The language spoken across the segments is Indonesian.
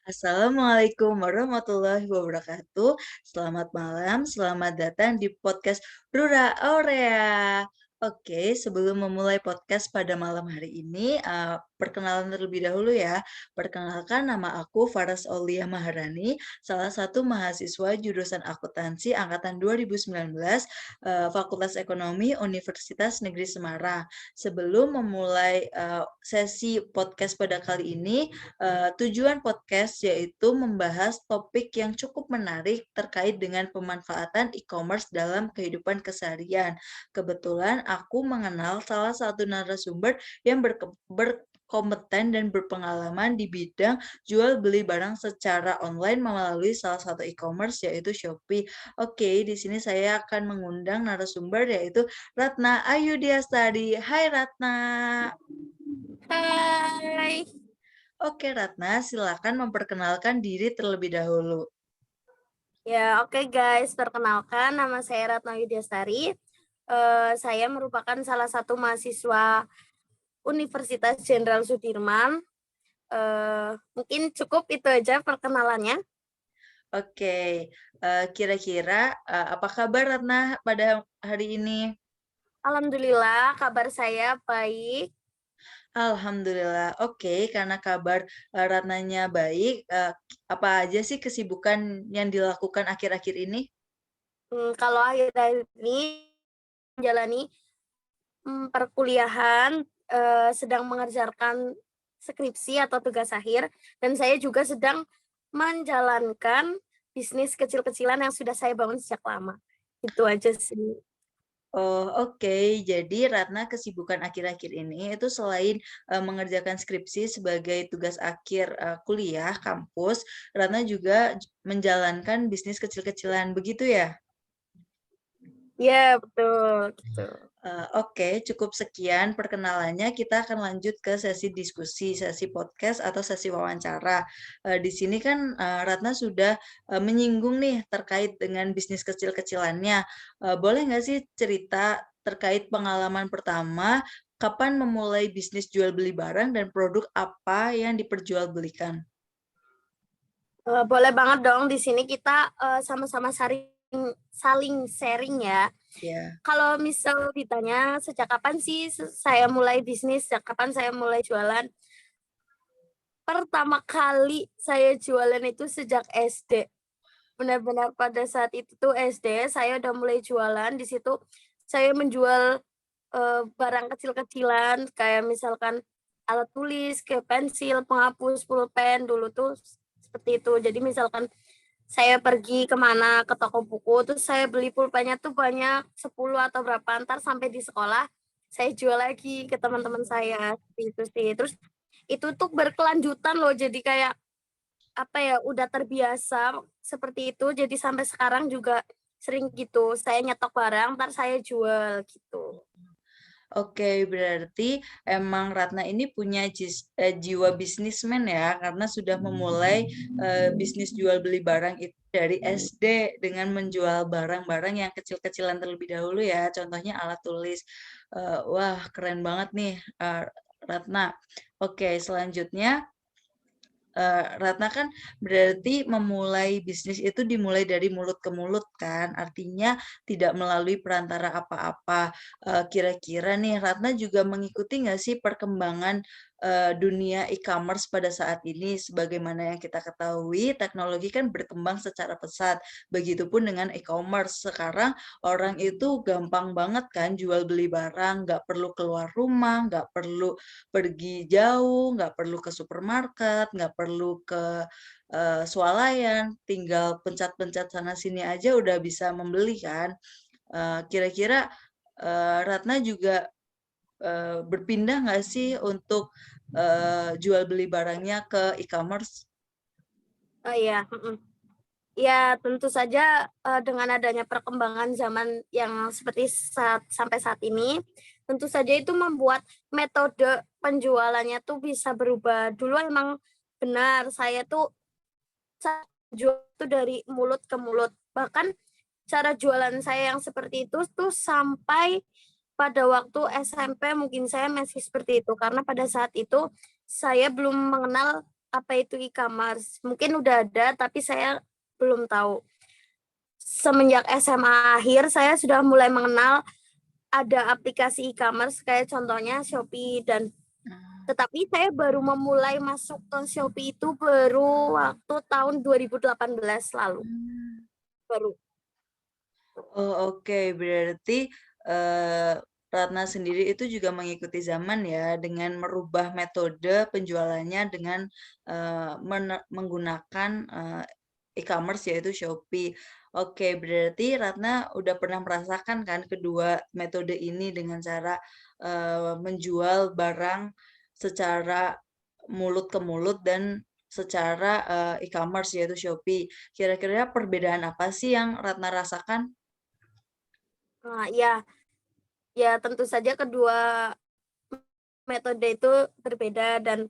Assalamualaikum warahmatullahi wabarakatuh. Selamat malam, selamat datang di podcast Rura Aurea. Oke, sebelum memulai podcast pada malam hari ini, perkenalan terlebih dahulu ya. Perkenalkan nama aku Faras Aulia Maharani, salah satu mahasiswa jurusan akuntansi angkatan 2019, Fakultas Ekonomi Universitas Negeri Semarang. Sebelum memulai sesi podcast pada kali ini, tujuan podcast yaitu membahas topik yang cukup menarik terkait dengan pemanfaatan e-commerce dalam kehidupan keseharian. Kebetulan aku mengenal salah satu narasumber yang berkompeten dan berpengalaman di bidang jual beli barang secara online melalui salah satu e-commerce yaitu Shopee. Oke, di sini saya akan mengundang narasumber yaitu Ratna Ayudiastari. Hai Ratna. Hai. Oke, Ratna, silakan memperkenalkan diri terlebih dahulu. Ya, oke guys. Perkenalkan, nama saya Ratna Yudiastari. Saya merupakan salah satu mahasiswa Universitas Jenderal Sudirman. Mungkin cukup itu aja perkenalannya. Oke, kira-kira apa kabar Ratna pada hari ini? Alhamdulillah, kabar saya baik. Alhamdulillah. Oke, karena kabar Ratnanya baik, apa aja sih kesibukan yang dilakukan akhir-akhir ini? Kalau akhir-akhir ini menjalani perkuliahan, sedang mengerjakan skripsi atau tugas akhir, dan saya juga sedang menjalankan bisnis kecil-kecilan yang sudah saya bangun sejak lama. Itu aja sih. Oh, oke. Jadi Ratna kesibukan akhir-akhir ini itu selain mengerjakan skripsi sebagai tugas akhir kuliah kampus, Ratna juga menjalankan bisnis kecil-kecilan, begitu ya? Ya betul, gitu. Oke, cukup sekian perkenalannya. Kita akan lanjut ke sesi diskusi, sesi podcast atau sesi wawancara. Di sini kan Ratna sudah menyinggung nih terkait dengan bisnis kecil-kecilannya. Boleh nggak sih cerita terkait pengalaman pertama, kapan memulai bisnis jual beli barang dan produk apa yang diperjualbelikan? Boleh banget dong, di sini kita sama-sama saling sharing ya. Ya. Kalau misal ditanya sejak kapan sih saya mulai bisnis, sejak kapan saya mulai jualan, pertama kali saya jualan itu sejak SD. Benar-benar pada saat itu tuh SD, saya udah mulai jualan. Di situ saya menjual, barang kecil-kecilan kayak misalkan alat tulis, kayak pensil, penghapus, pulpen, dulu tuh seperti itu. Jadi misalkan saya pergi kemana ke toko buku, terus saya beli pulpennya tuh banyak, 10 atau berapa, entar sampai di sekolah, saya jual lagi ke teman-teman saya, seperti itu sih. Terus itu tuh berkelanjutan loh, jadi kayak apa ya, udah terbiasa seperti itu, jadi sampai sekarang juga sering gitu, saya nyetok barang, entar saya jual, gitu. Oke, berarti emang Ratna ini punya jiwa bisnismen ya, karena sudah memulai bisnis jual beli barang itu dari SD dengan menjual barang-barang yang kecil-kecilan terlebih dahulu ya, contohnya alat tulis. Wah, keren banget nih, Ratna. Oke, selanjutnya Ratna kan berarti memulai bisnis itu dimulai dari mulut ke mulut kan, artinya tidak melalui perantara apa-apa. Kira-kira nih Ratna juga mengikuti nggak sih perkembangan dunia e-commerce pada saat ini? Sebagaimana yang kita ketahui, teknologi kan berkembang secara pesat. Begitupun dengan e-commerce. Sekarang orang itu gampang banget kan jual beli barang, nggak perlu keluar rumah, nggak perlu pergi jauh, nggak perlu ke supermarket, nggak perlu ke swalayan, tinggal pencet-pencet sana sini aja udah bisa membeli kan. Kira-kira Ratna juga berpindah nggak sih untuk jual beli barangnya ke e-commerce? Oh iya, ya tentu saja, dengan adanya perkembangan zaman yang seperti sampai saat ini, tentu saja itu membuat metode penjualannya tuh bisa berubah. Dulu emang benar, saya tuh jual tuh dari mulut ke mulut. Bahkan cara jualan saya yang seperti itu tuh sampai pada waktu SMP mungkin saya masih seperti itu, karena pada saat itu saya belum mengenal apa itu e-commerce. Mungkin udah ada, tapi saya belum tahu. Semenjak SMA akhir, saya sudah mulai mengenal ada aplikasi e-commerce kayak contohnya Shopee tetapi saya baru memulai masuk ke Shopee itu baru waktu tahun 2018 lalu. Baru. Oh, oke. Berarti, Ratna sendiri itu juga mengikuti zaman ya, dengan merubah metode penjualannya dengan, menggunakan, e-commerce yaitu Shopee. Oke, berarti Ratna udah pernah merasakan kan kedua metode ini dengan cara, menjual barang secara mulut ke mulut dan secara, e-commerce yaitu Shopee. Kira-kira perbedaan apa sih yang Ratna rasakan? Ya, ya tentu saja kedua metode itu berbeda dan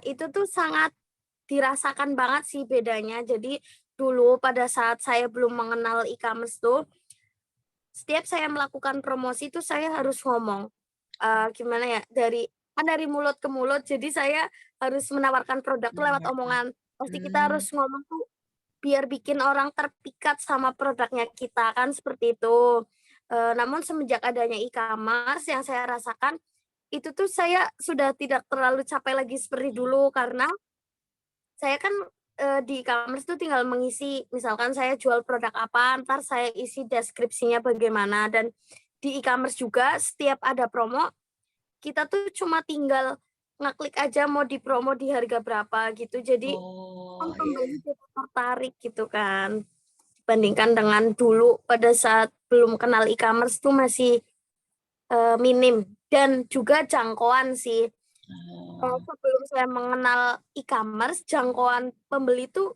itu tuh sangat dirasakan banget sih bedanya. Jadi dulu pada saat saya belum mengenal e-commerce tuh, setiap saya melakukan promosi tuh saya harus ngomong, gimana ya, dari mulut ke mulut, jadi saya harus menawarkan produk tuh lewat Menawarkan. omongan. Pasti kita Mmm, harus ngomong tuh biar bikin orang terpikat sama produknya kita, kan seperti itu. Namun semenjak adanya e-commerce yang saya rasakan, itu tuh saya sudah tidak terlalu capek lagi seperti dulu karena saya kan, di e-commerce tuh tinggal mengisi misalkan saya jual produk apa, entar saya isi deskripsinya bagaimana dan di e-commerce juga setiap ada promo, kita tuh cuma tinggal ngeklik aja mau dipromo di harga berapa gitu. Jadi kan oh, iya. pembeli jadi tertarik gitu kan, dibandingkan dengan dulu pada saat belum kenal e-commerce tuh masih, minim dan juga jangkauan sih. Oh, Sebelum saya mengenal e-commerce, jangkauan pembeli tuh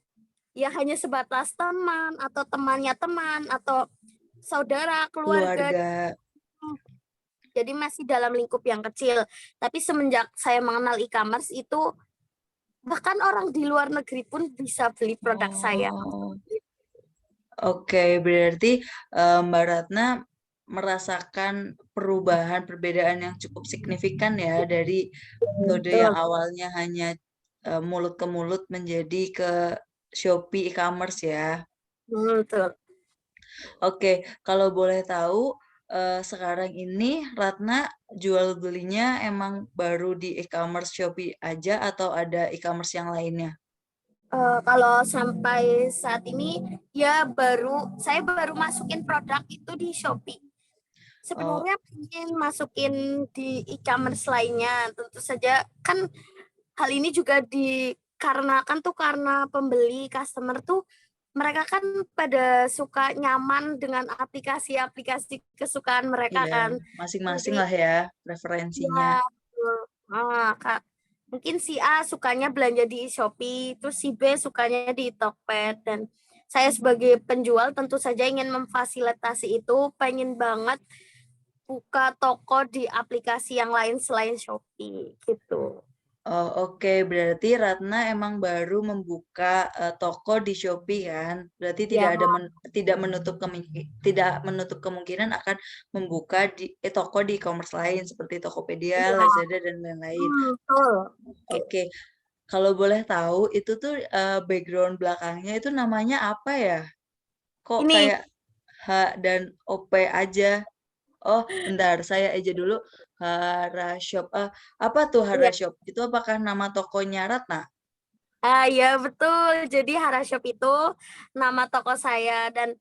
ya hanya sebatas teman, atau temannya teman, atau saudara, keluarga, keluarga. gitu. Jadi masih dalam lingkup yang kecil. Tapi semenjak saya mengenal e-commerce itu, bahkan orang di luar negeri pun bisa beli produk saya. Oh, oke. Berarti, Mbak Ratna merasakan perubahan, perbedaan yang cukup signifikan ya dari metode yang Betul, awalnya hanya, mulut ke mulut menjadi ke Shopee e-commerce ya. betul. Oke, kalau boleh tahu, sekarang ini Ratna jual belinya emang baru di e-commerce Shopee aja atau ada e-commerce yang lainnya? Kalau sampai saat ini, ya saya baru masukin produk itu di Shopee. Oh, Sebenarnya ingin masukin di e-commerce lainnya, tentu saja kan hal ini juga dikarenakan tuh karena pembeli, customer tuh mereka kan pada suka nyaman dengan aplikasi-aplikasi kesukaan mereka iya, kan. masing-masing Jadi lah ya ya, preferensinya. betul. Kak, mungkin si A sukanya belanja di Shopee, terus si B sukanya di Tokped dan saya sebagai penjual tentu saja ingin memfasilitasi itu, pengen banget buka toko di aplikasi yang lain selain Shopee, gitu. Oh, oke. Berarti Ratna emang baru membuka, toko di Shopee kan? Berarti Ya, tidak menutup kemungkinan akan membuka toko di e-commerce lain seperti Tokopedia, iya, Lazada, dan lain-lain. betul. Oke. Oke. Kalau boleh tahu itu tuh, background belakangnya itu namanya apa ya? Kok Ini, kayak H dan OP aja? Oh, bentar, saya aja dulu. Harashop. Apa tuh iya, Harashop? Itu apakah nama tokonya Ratna? iya betul. Jadi Harashop itu nama toko saya dan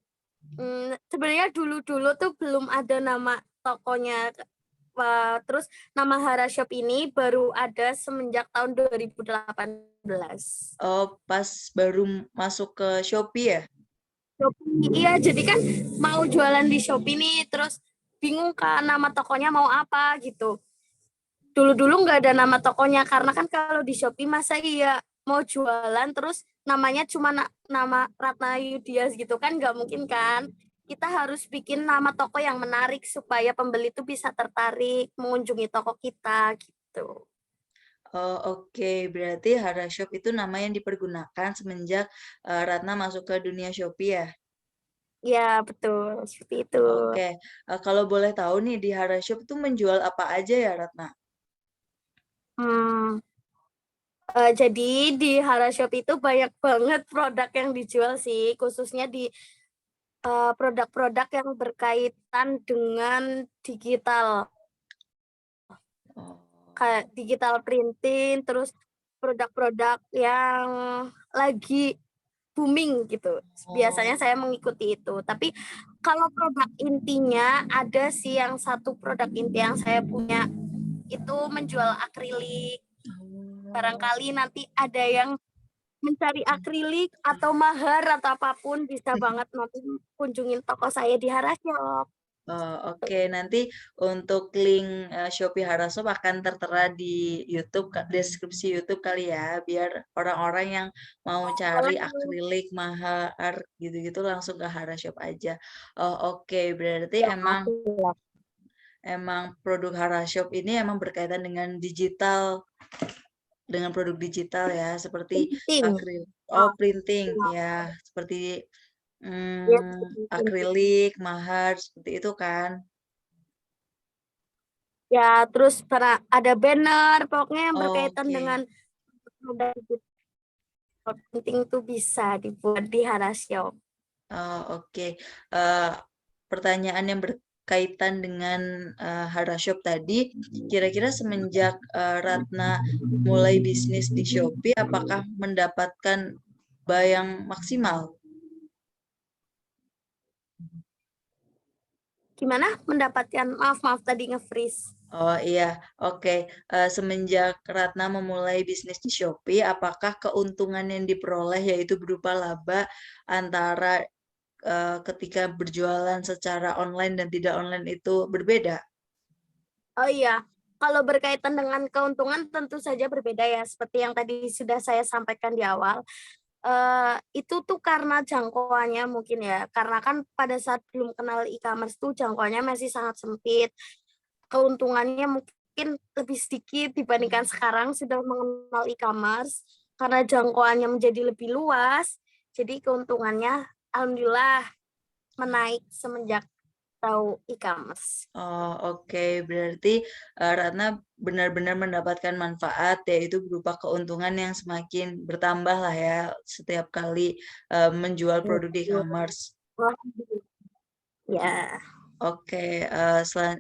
sebenarnya dulu-dulu tuh belum ada nama tokonya. Terus nama Harashop ini baru ada semenjak tahun 2018. Oh, pas baru masuk ke Shopee ya? Shopee, iya jadi kan mau jualan di Shopee nih, terus bingung kan nama tokonya mau apa gitu. Dulu-dulu nggak ada nama tokonya karena kan kalau di Shopee masa iya mau jualan terus namanya cuma nama Ratna Yudias gitu kan nggak mungkin kan. Kita harus bikin nama toko yang menarik supaya pembeli itu bisa tertarik mengunjungi toko kita gitu. Oh, oke. Berarti Harashop itu nama yang dipergunakan semenjak Ratna masuk ke dunia Shopee ya? Ya betul seperti itu. Oke. Kalau boleh tahu nih di Harashop itu menjual apa aja ya, Ratna? Hmm, Jadi di Harashop itu banyak banget produk yang dijual sih, khususnya di produk-produk yang berkaitan dengan digital, Oh, kayak digital printing, terus produk-produk yang lagi booming gitu. Biasanya saya mengikuti itu. Tapi kalau produk intinya ada sih yang satu produk inti yang saya punya itu menjual akrilik. Barangkali nanti ada yang mencari akrilik atau mahar atau apapun bisa banget nanti kunjungin toko saya di Harashop. oh, oke. Nanti untuk link Shopee Harashop akan tertera di YouTube, deskripsi YouTube kali ya, biar orang-orang yang mau cari akrilik mahar gitu-gitu langsung ke Harashop aja. Oh, oke. Berarti emang produk Harashop ini emang berkaitan dengan digital, dengan produk digital ya, seperti Penting. printing ya, seperti Ya, akrilik, mahar, seperti itu kan? ya, terus ada banner, pokoknya yang berkaitan Oke. dengan produk penting itu bisa dibuat di Harashop. Oh, oke. Pertanyaan yang berkaitan dengan Harashop tadi, kira-kira semenjak Ratna mulai bisnis di Shopee, apakah mendapatkan yang maksimal? Gimana mendapatkan, maaf tadi nge-freeze. Oh iya, oke. Semenjak Ratna memulai bisnis di Shopee, apakah keuntungan yang diperoleh yaitu berupa laba antara ketika berjualan secara online dan tidak online itu berbeda? Oh iya, kalau berkaitan dengan keuntungan tentu saja berbeda ya, seperti yang tadi sudah saya sampaikan di awal. Itu tuh karena jangkauannya mungkin ya, karena kan pada saat belum kenal e-commerce tuh jangkauannya masih sangat sempit. Keuntungannya mungkin lebih sedikit dibandingkan sekarang sudah mengenal e-commerce, karena jangkauannya menjadi lebih luas, jadi keuntungannya alhamdulillah menaik semenjak tahu e-commerce. Oh, oke. Berarti Ratna benar-benar mendapatkan manfaat, yaitu berupa keuntungan yang semakin bertambah lah ya setiap kali menjual produk di e-commerce. Ya. Oke,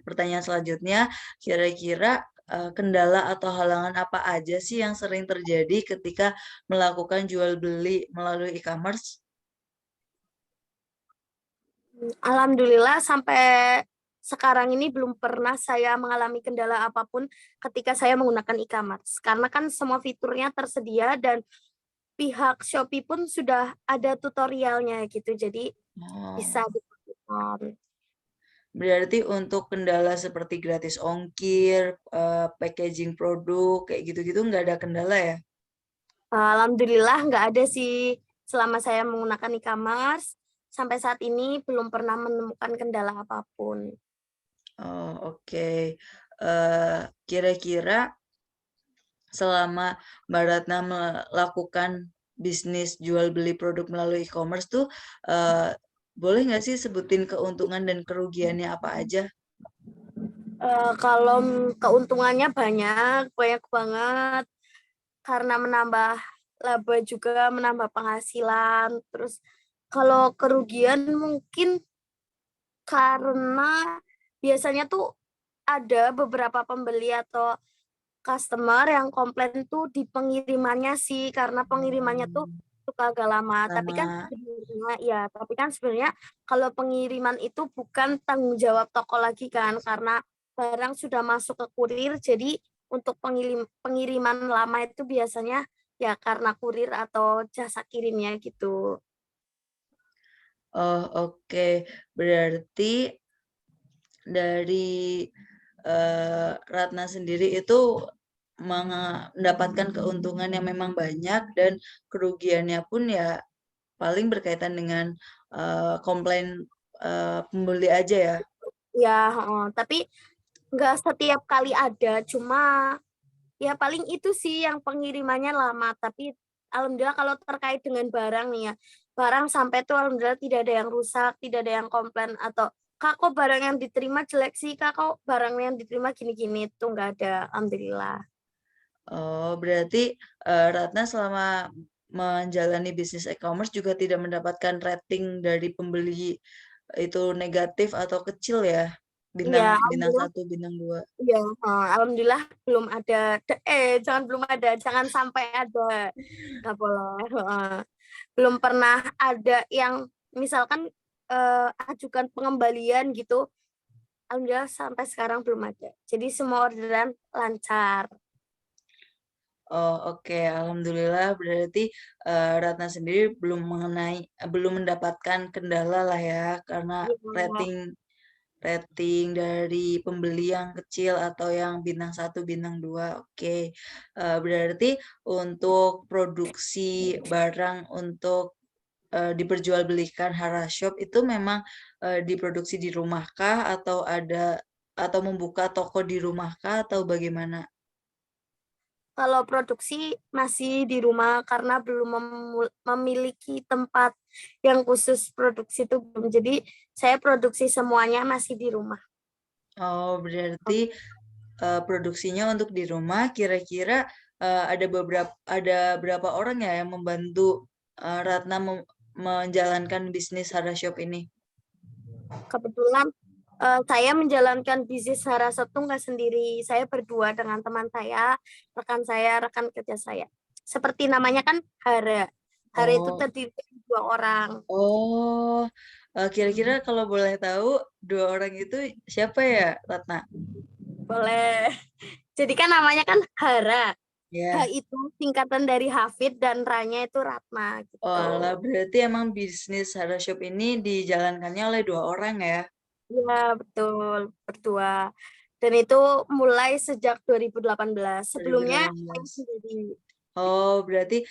pertanyaan selanjutnya, kira-kira kendala atau halangan apa aja sih yang sering terjadi ketika melakukan jual beli melalui e-commerce? Alhamdulillah sampai sekarang ini belum pernah saya mengalami kendala apapun ketika saya menggunakan e-commerce. Karena kan semua fiturnya tersedia dan pihak Shopee pun sudah ada tutorialnya gitu. Jadi bisa Oh, dipakai. berarti untuk kendala seperti gratis ongkir, packaging produk, kayak gitu-gitu nggak ada kendala ya? Alhamdulillah nggak ada sih selama saya menggunakan e-commerce. Sampai saat ini belum pernah menemukan kendala apapun. Oh, oke. Kira-kira selama Mbak Ratna melakukan bisnis jual beli produk melalui e-commerce tuh, boleh nggak sih sebutin keuntungan dan kerugiannya apa aja? Kalau keuntungannya banyak banget. Karena menambah laba juga, menambah penghasilan. Terus kalau kerugian mungkin karena biasanya tuh ada beberapa pembeli atau customer yang komplain tuh di pengirimannya sih, karena pengirimannya tuh Hmm, suka agak lama. sama. Tapi kan sebenarnya kalau pengiriman itu bukan tanggung jawab toko lagi kan, karena barang sudah masuk ke kurir, jadi untuk pengiriman lama itu biasanya ya karena kurir atau jasa kirimnya gitu. Oh, oke. Berarti dari Ratna sendiri itu mendapatkan keuntungan yang memang banyak dan kerugiannya pun ya paling berkaitan dengan komplain pembeli aja ya. Ya, tapi nggak setiap kali ada, cuma ya paling itu sih yang pengirimannya lama, tapi alhamdulillah kalau terkait dengan barang nih ya, barang sampai tuh alhamdulillah tidak ada yang rusak, tidak ada yang komplain atau Kak kok barang yang diterima jelek sih, Kak kok barang yang diterima gini-gini, itu nggak ada, alhamdulillah. Oh, berarti, Ratna selama menjalani bisnis e-commerce juga tidak mendapatkan rating dari pembeli itu negatif atau kecil ya? Iya, Bintang bintang alhamdulillah. 1, bintang 2. Iya, alhamdulillah belum ada, jangan belum ada, jangan sampai ada, nggak boleh, heeh. Belum pernah ada yang misalkan ajukan pengembalian gitu, alhamdulillah sampai sekarang belum ada. Jadi semua orderan lancar. Oh, oke, alhamdulillah berarti, Ratna sendiri belum mendapatkan kendala lah ya, karena Iya. rating rating dari pembeli yang kecil atau yang bintang 1, bintang 2, oke. Berarti untuk produksi barang untuk, diperjualbelikan Harashop itu memang, diproduksi di rumahkah atau membuka toko di rumahkah atau bagaimana? Kalau produksi masih di rumah karena belum memiliki tempat yang khusus produksi itu belum. Jadi saya produksi semuanya masih di rumah. Oh, berarti, produksinya untuk di rumah kira-kira, ada berapa orang ya yang membantu, Ratna menjalankan bisnis Harashop ini? Kebetulan saya menjalankan bisnis Harasa tuh nggak sendiri. Saya berdua dengan teman saya, rekan kerja saya. Seperti namanya kan Hara. Hara itu Oh terdiri dari 2 orang. oh, kira-kira kalau boleh tahu 2 orang itu siapa ya, Ratna? Boleh. Jadi kan namanya kan Hara. H Ya. itu singkatan dari Hafid dan Ra-nya itu Ratna Oalah, gitu. berarti emang bisnis Harashop ini dijalankannya oleh 2 orang ya? Iya, betul, berdua. Dan itu mulai sejak 2018. Sebelumnya saya 2018. sendiri. Oh, berarti,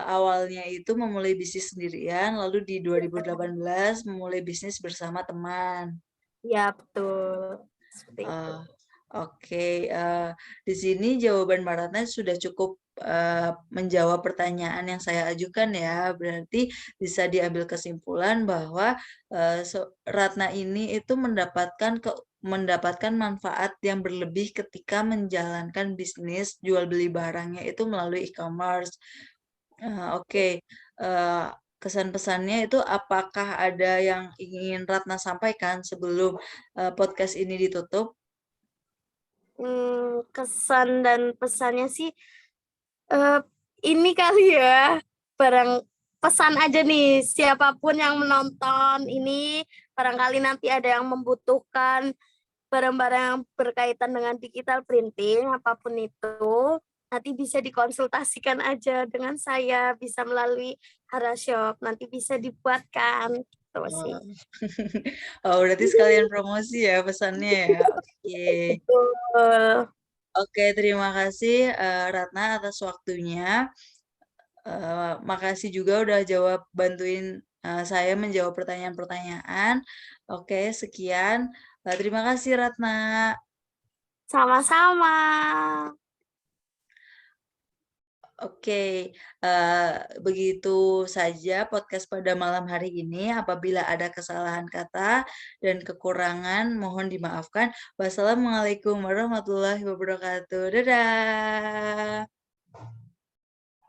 awalnya itu memulai bisnis sendirian, lalu di Iya, 2018 memulai bisnis bersama teman. iya, betul. Seperti itu. Oh, oke, di sini jawaban Mbak Ratna sudah cukup, menjawab pertanyaan yang saya ajukan ya. Berarti bisa diambil kesimpulan bahwa, Ratna ini itu mendapatkan manfaat yang berlebih ketika menjalankan bisnis jual beli barangnya itu melalui e-commerce. Oke, eee, kesan-pesannya itu apakah ada yang ingin Ratna sampaikan sebelum, podcast ini ditutup? Kesan dan pesannya sih, eee, ini kali ya, barang pesan aja nih, siapapun yang menonton ini, barangkali nanti ada yang membutuhkan barang-barang yang berkaitan dengan digital printing, apapun itu, nanti bisa dikonsultasikan aja dengan saya, bisa melalui Harashop, nanti bisa dibuatkan, gitu sih. Oh. Oh, berarti sekalian promosi ya pesannya ya? Oke. Betul. Oke, terima kasih, Ratna atas waktunya. Makasih juga udah bantuin, saya menjawab pertanyaan-pertanyaan. Oke, sekian, terima kasih Ratna. Sama-sama. Oke, begitu saja podcast pada malam hari ini. Apabila ada kesalahan kata dan kekurangan, mohon dimaafkan. Wassalamualaikum warahmatullahi wabarakatuh. Dadah.